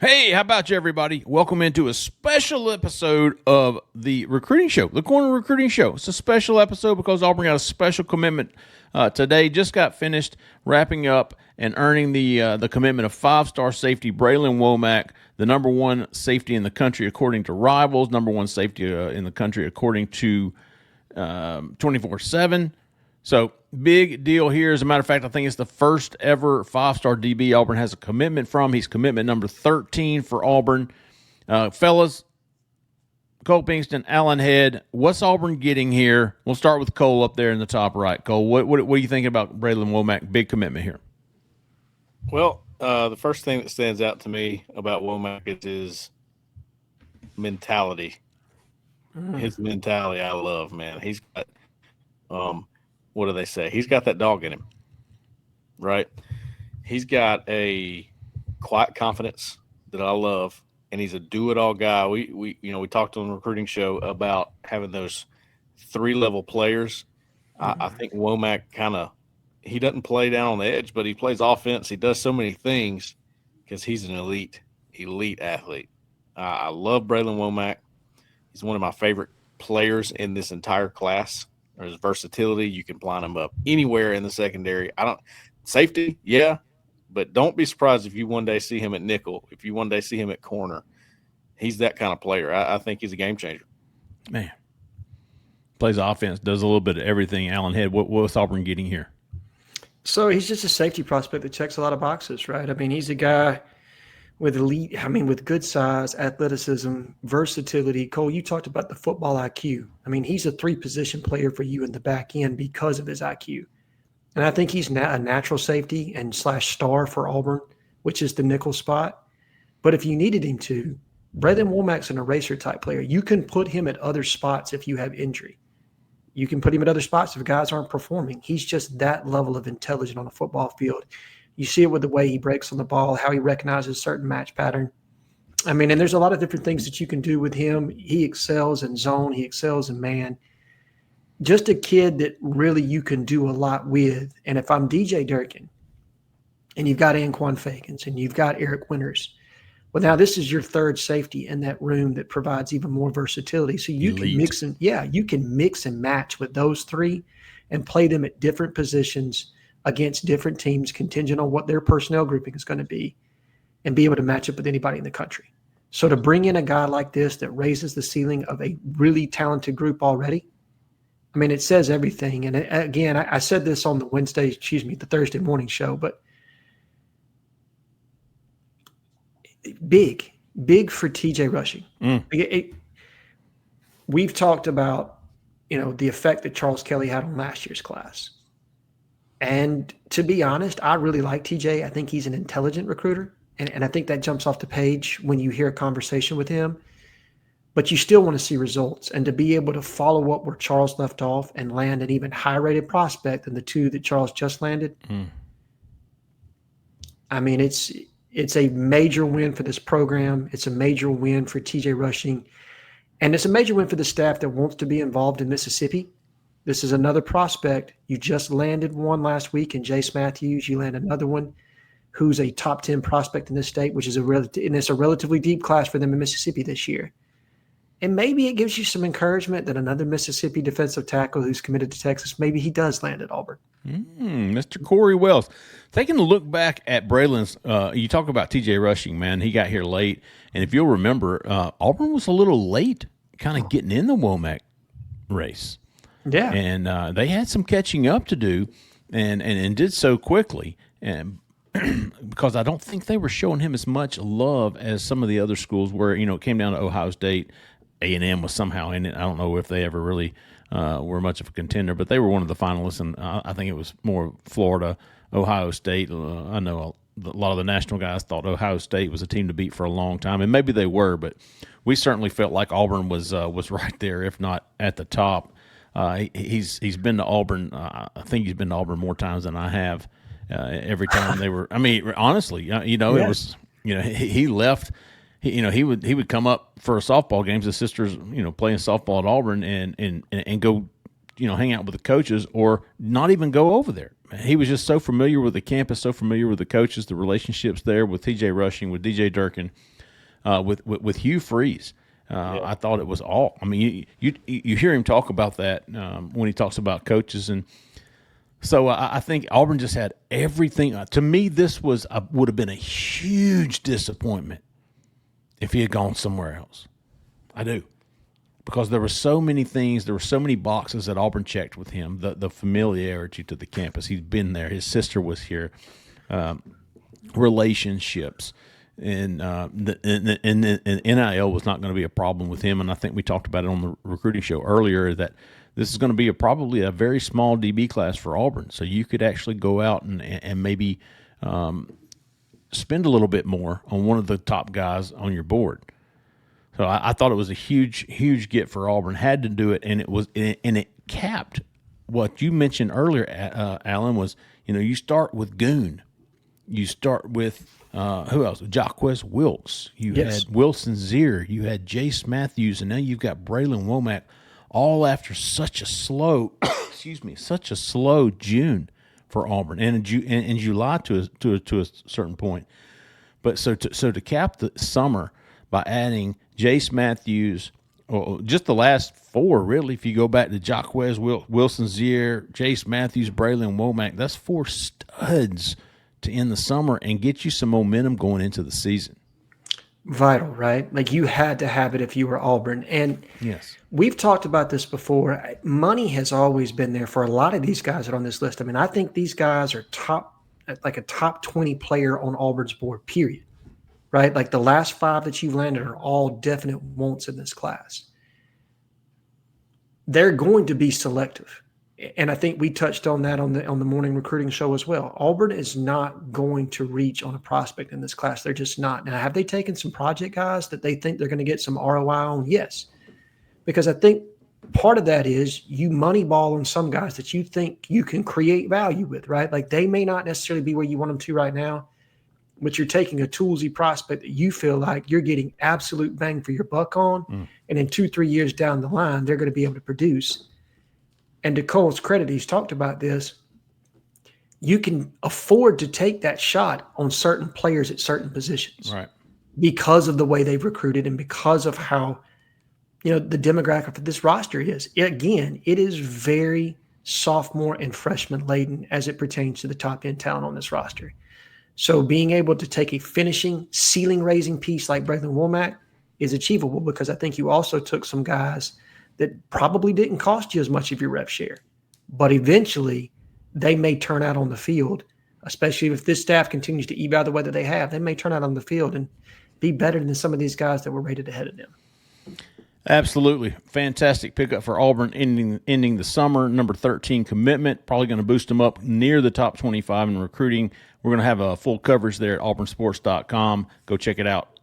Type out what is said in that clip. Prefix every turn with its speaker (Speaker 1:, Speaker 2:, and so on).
Speaker 1: Hey, how about you, everybody? Welcome into a special episode of the recruiting show, the Corner Recruiting Show. It's a special episode because Auburn got a special commitment today. Just got finished wrapping up and earning the commitment of five-star safety Bralan Womack, the number one safety in the country according to Rivals, number one safety in the country according to 24/7. So, big deal here. As a matter of fact, I think it's the first ever five-star DB Auburn has a commitment from. He's commitment number 13 for Auburn. Fellas, Cole Pinkston, Allen Head, what's Auburn getting here? We'll start with Cole up there in the top right. Cole, what are you thinking about Braylen Womack? Big commitment here.
Speaker 2: Well, the first thing that stands out to me about Womack is his mentality. His mentality I love, man. He's got what do they say? He's got that dog in him, right? He's got a quiet confidence that I love, and he's a do-it-all guy. We talked on the recruiting show about having those three-level players. I think Womack he doesn't play down on the edge, but he plays offense. He does so many things because he's an elite athlete. I love Braylen Womack. He's one of my favorite players in this entire class. His versatility, you can line him up anywhere in the secondary. Safety, yeah, but don't be surprised if you one day see him at nickel, if you one day see him at corner. He's that kind of player. I think he's a game changer.
Speaker 1: Man, plays offense, does a little bit of everything. Allen Head, what's Auburn getting here?
Speaker 3: So he's just a safety prospect that checks a lot of boxes, right? I mean, he's a guy with with good size, athleticism, versatility. Cole, you talked about the football IQ. I mean, he's a three-position player for you in the back end because of his IQ. And I think he's a natural safety and / star for Auburn, which is the nickel spot. But if you needed him to, Braylen Womack's an eraser-type player. You can put him at other spots if you have injury. You can put him at other spots if guys aren't performing. He's just that level of intelligence on a football field. You see it with the way he breaks on the ball, how he recognizes certain match pattern. I mean, and there's a lot of different things that you can do with him. He excels in zone. He excels in man. Just a kid that really you can do a lot with. And if I'm DJ Durkin and you've got Anquan Fagans and you've got Eric Winters, well, now this is your third safety in that room that provides even more versatility. So you can mix and match with those three and play them at different positions against different teams, contingent on what their personnel grouping is going to be, and be able to match up with anybody in the country. So to bring in a guy like this that raises the ceiling of a really talented group already, I mean, it says everything. And again, I said this on the Thursday morning show, but big for TJ Rushing. We've talked about, the effect that Charles Kelly had on last year's class. And to be honest, I really like TJ. I think he's an intelligent recruiter. And I think that jumps off the page when you hear a conversation with him. But you still want to see results. And to be able to follow up where Charles left off and land an even higher-rated prospect than the two that Charles just landed, I mean, it's a major win for this program. It's a major win for TJ Rushing. And it's a major win for the staff that wants to be involved in Mississippi. This is another prospect. You just landed one last week in Jace Matthews. You land another one who's a top 10 prospect in this state, which is a relatively deep class for them in Mississippi this year. And maybe it gives you some encouragement that another Mississippi defensive tackle who's committed to Texas, maybe he does land at Auburn.
Speaker 1: Mr. Corey Wells. Taking a look back at Braylen's, you talk about TJ Rushing, man. He got here late. And if you'll remember, Auburn was a little late kind of getting in the Womack race.
Speaker 3: Yeah.
Speaker 1: And they had some catching up to do and did so quickly. And because I don't think they were showing him as much love as some of the other schools where, it came down to Ohio State. A&M was somehow in it. I don't know if they ever really were much of a contender, but they were one of the finalists, and I think it was more Florida, Ohio State. I know a lot of the national guys thought Ohio State was a team to beat for a long time, and maybe they were, but we certainly felt like Auburn was right there, if not at the top. He's been to Auburn. I think he's been to Auburn more times than I have. Every time they were, I mean, honestly, it was, he left. He would come up for softball games. His sister's, playing softball at Auburn and go, hang out with the coaches or not even go over there. he was just so familiar with the campus, so familiar with the coaches, the relationships there with TJ Rushing, with DJ Durkin, with Hugh Freeze. I thought it was all. I mean, you hear him talk about that when he talks about coaches, and so I think Auburn just had everything. To me, this would have been a huge disappointment if he had gone somewhere else. I do. Because there were so many things, there were so many boxes that Auburn checked with him. The familiarity to the campus, he's been there. His sister was here. Relationships, and NIL was not going to be a problem with him. And I think we talked about it on the recruiting show earlier that this is going to be probably a very small DB class for Auburn. So you could actually go out and maybe spend a little bit more on one of the top guys on your board. So I thought it was a huge get for Auburn. Had to do it, and it capped what you mentioned earlier, Alan. Was you start with Goon, you start with who else? Jacquez Wilkes. You had Wilson Zier. You had Jace Matthews, and now you've got Bralan Womack. All after such a slow, such a slow June for Auburn, and in July to a certain point. But so to cap the summer by adding Jace Matthews, or just the last four, really, if you go back to Jacquez, Wilson Zier, Jace Matthews, Braylen Womack, that's four studs to end the summer and get you some momentum going into the season.
Speaker 3: Vital, right? Like you had to have it if you were Auburn. And
Speaker 1: yes,
Speaker 3: we've talked about this before. Money has always been there for a lot of these guys that are on this list. I mean, I think these guys are a top 20 player on Auburn's board, period. Right? Like the last five that you've landed are all definite wants in this class. They're going to be selective. And I think we touched on that on the morning recruiting show as well. Auburn is not going to reach on a prospect in this class. They're just not. Now, have they taken some project guys that they think they're going to get some ROI on? Yes. Because I think part of that is you moneyball on some guys that you think you can create value with, right? Like they may not necessarily be where you want them to right now, but you're taking a toolsy prospect that you feel like you're getting absolute bang for your buck on. And in 2-3 years down the line, they're going to be able to produce. And to Cole's credit, he's talked about this. You can afford to take that shot on certain players at certain positions.
Speaker 1: Right.
Speaker 3: Because of the way they've recruited and because of how, the demographic of this roster is. Again, it is very sophomore and freshman laden as it pertains to the top end talent on this roster. So being able to take a finishing, ceiling-raising piece like Braylen Womack is achievable because I think you also took some guys that probably didn't cost you as much of your rep share. But eventually, they may turn out on the field, especially if this staff continues to eval the way that they have. They may turn out on the field and be better than some of these guys that were rated ahead of them.
Speaker 1: Absolutely. Fantastic pickup for Auburn ending the summer. Number 13 commitment, probably going to boost them up near the top 25 in recruiting. We're going to have a full coverage there at AuburnSports.com. Go check it out.